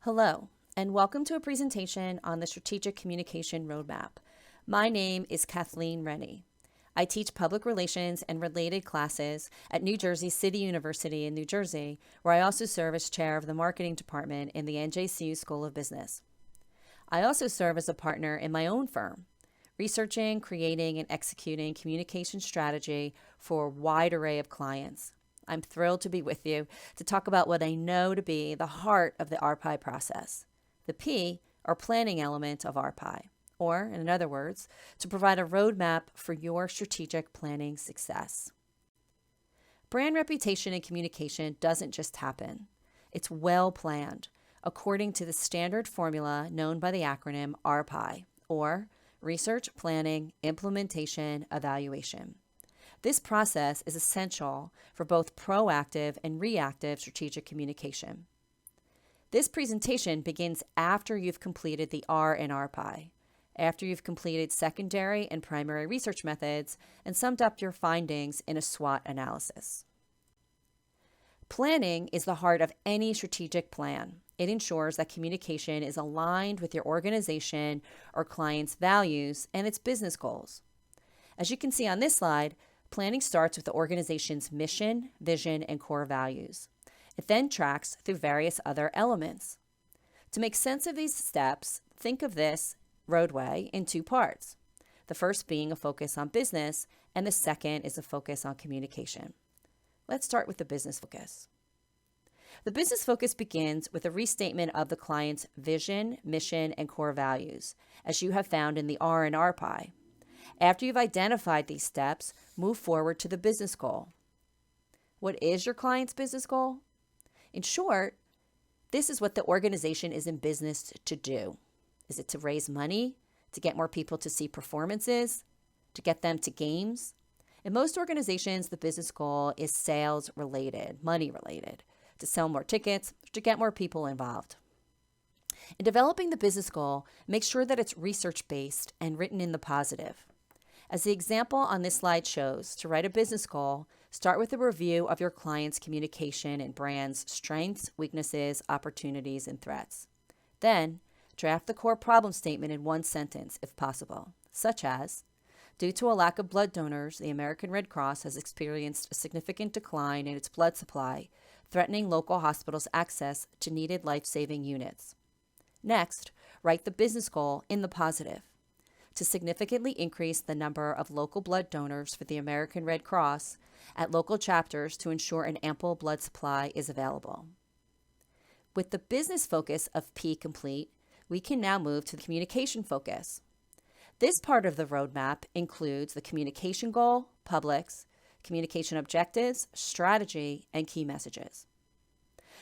Hello, and welcome to a presentation on the Strategic Communication Roadmap. My name is Kathleen Rennie. I teach public relations and related classes at New Jersey City University in New Jersey, where I also serve as chair of the marketing department in the NJCU School of Business. I also serve as a partner in my own firm, researching, creating, and executing communication strategy for a wide array of clients. I'm thrilled to be with you to talk about what I know to be the heart of the RPIE process. The P, or planning element of RPIE, or in other words, to provide a roadmap for your strategic planning success. Brand reputation and communication doesn't just happen. It's well planned, according to the standard formula known by the acronym RPIE, or Research, Planning, Implementation, Evaluation. This process is essential for both proactive and reactive strategic communication. This presentation begins after you've completed the R in RPIE, after you've completed secondary and primary research methods and summed up your findings in a SWOT analysis. Planning is the heart of any strategic plan. It ensures that communication is aligned with your organization or client's values and its business goals. As you can see on this slide, planning starts with the organization's mission, vision, and core values. It then tracks through various other elements. To make sense of these steps, think of this roadway in two parts. The first being a focus on business, and the second is a focus on communication. Let's start with the business focus. The business focus begins with a restatement of the client's vision, mission, and core values, as you have found in the R in RPIE. After you've identified these steps, move forward to the business goal. What is your client's business goal? In short, this is what the organization is in business to do. Is it to raise money, to get more people to see performances, to get them to games? In most organizations, the business goal is sales related, money related, to sell more tickets, to get more people involved. In developing the business goal, make sure that it's research-based and written in the positive. As the example on this slide shows, to write a business goal, start with a review of your client's communication and brand's strengths, weaknesses, opportunities, and threats. Then, draft the core problem statement in one sentence, if possible, such as, due to a lack of blood donors, the American Red Cross has experienced a significant decline in its blood supply, threatening local hospitals' access to needed life-saving units. Next, write the business goal in the positive. To significantly increase the number of local blood donors for the American Red Cross at local chapters to ensure an ample blood supply is available. With the business focus of P complete, we can now move to the communication focus. This part of the roadmap includes the communication goal, publics, communication objectives, strategy, and key messages.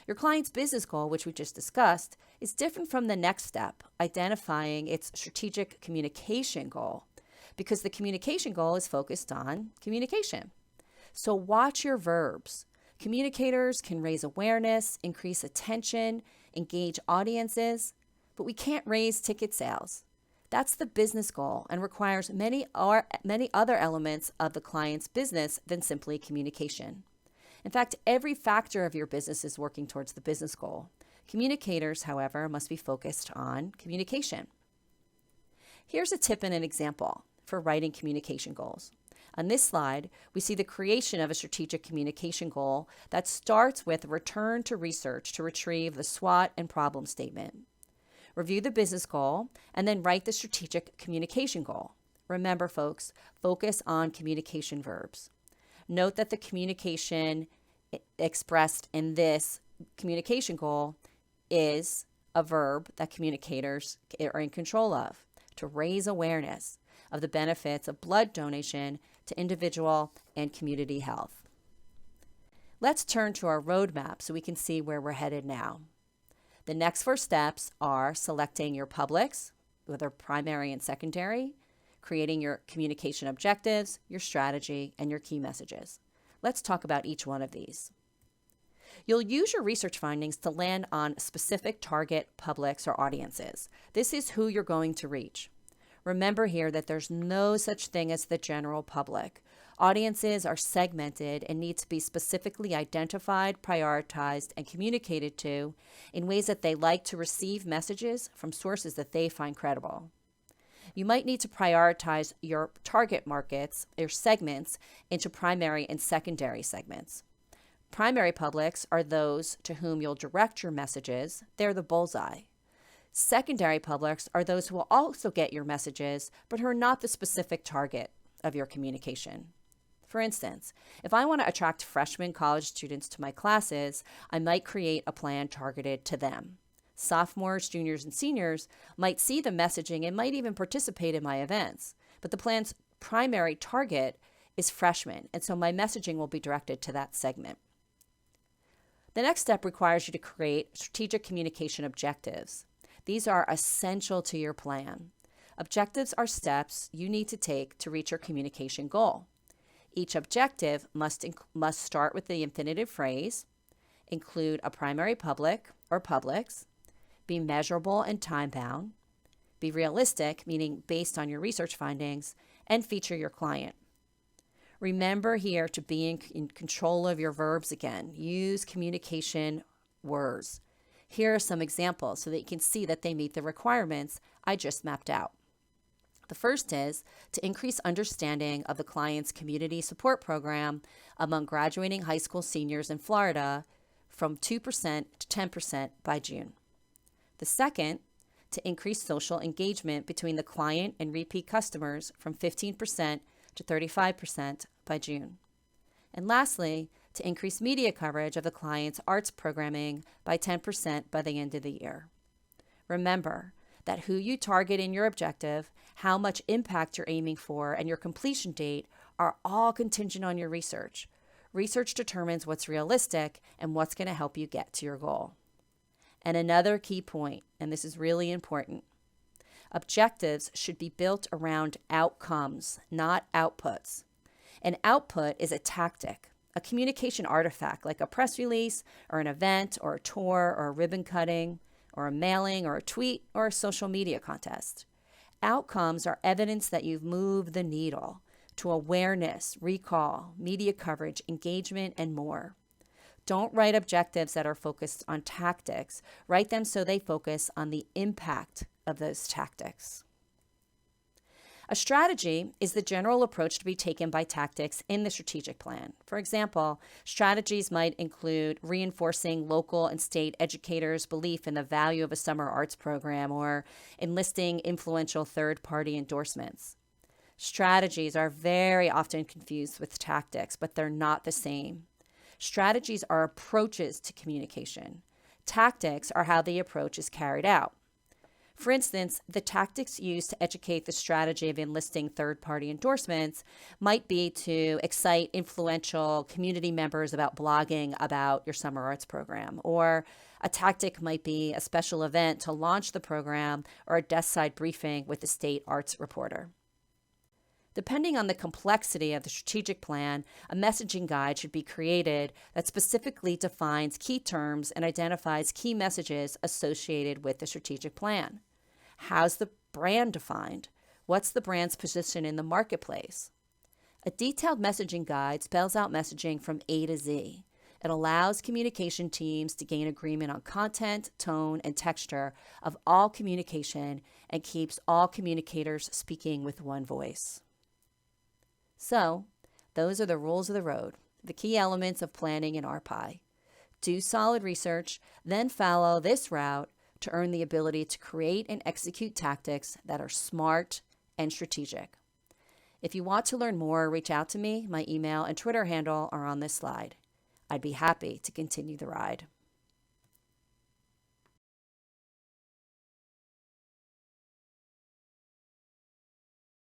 Your client's business goal, which we just discussed, is different from the next step, identifying its strategic communication goal, because the communication goal is focused on communication. So watch your verbs. Communicators can raise awareness, increase attention, engage audiences, but we can't raise ticket sales. That's the business goal and requires many other elements of the client's business than simply communication. In fact, every factor of your business is working towards the business goal. Communicators, however, must be focused on communication. Here's a tip and an example for writing communication goals. On this slide, we see the creation of a strategic communication goal that starts with a return to research to retrieve the SWOT and problem statement. Review the business goal, and then write the strategic communication goal. Remember, folks, focus on communication verbs. Note that the communication expressed in this communication goal is a verb that communicators are in control of, to raise awareness of the benefits of blood donation to individual and community health. Let's turn to our roadmap so we can see where we're headed now. The next 4 steps are selecting your publics, whether primary and secondary, creating your communication objectives, your strategy, and your key messages. Let's talk about each one of these. You'll use your research findings to land on specific target publics or audiences. This is who you're going to reach. Remember here that there's no such thing as the general public. Audiences are segmented and need to be specifically identified, prioritized, and communicated to in ways that they like to receive messages from sources that they find credible. You might need to prioritize your target markets, or segments, into primary and secondary segments. Primary publics are those to whom you'll direct your messages. They're the bullseye. Secondary publics are those who will also get your messages, but who are not the specific target of your communication. For instance, if I want to attract freshman college students to my classes, I might create a plan targeted to them. Sophomores, juniors, and seniors might see the messaging and might even participate in my events, but the plan's primary target is freshmen, and so my messaging will be directed to that segment. The next step requires you to create strategic communication objectives. These are essential to your plan. Objectives are steps you need to take to reach your communication goal. Each objective must start with the infinitive phrase, include a primary public or publics, be measurable and time-bound, be realistic, meaning based on your research findings, and feature your client. Remember here to be in control of your verbs again. Use communication words. Here are some examples so that you can see that they meet the requirements I just mapped out. The first is to increase understanding of the client's community support program among graduating high school seniors in Florida from 2% to 10% by June. The second, to increase social engagement between the client and repeat customers from 15% to 35% by June. And lastly, to increase media coverage of the client's arts programming by 10% by the end of the year. Remember that who you target in your objective, how much impact you're aiming for, and your completion date are all contingent on your research. Research determines what's realistic and what's going to help you get to your goal. And another key point, and this is really important, objectives should be built around outcomes, not outputs. An output is a tactic, a communication artifact like a press release or an event or a tour or a ribbon cutting or a mailing or a tweet or a social media contest. Outcomes are evidence that you've moved the needle to awareness, recall, media coverage, engagement, and more. Don't write objectives that are focused on tactics. Write them so they focus on the impact of those tactics. A strategy is the general approach to be taken by tactics in the strategic plan. For example, strategies might include reinforcing local and state educators' belief in the value of a summer arts program or enlisting influential third-party endorsements. Strategies are very often confused with tactics, but they're not the same. Strategies are approaches to communication. Tactics are how the approach is carried out. For instance, the tactics used to educate the strategy of enlisting third-party endorsements might be to excite influential community members about blogging about your summer arts program, or a tactic might be a special event to launch the program or a desk side briefing with the state arts reporter. Depending on the complexity of the strategic plan, a messaging guide should be created that specifically defines key terms and identifies key messages associated with the strategic plan. How's the brand defined? What's the brand's position in the marketplace? A detailed messaging guide spells out messaging from A to Z. It allows communication teams to gain agreement on content, tone, and texture of all communication and keeps all communicators speaking with one voice. So, those are the rules of the road, the key elements of planning in RPIE. Do solid research, then follow this route to earn the ability to create and execute tactics that are smart and strategic. If you want to learn more, reach out to me. My email and Twitter handle are on this slide. I'd be happy to continue the ride.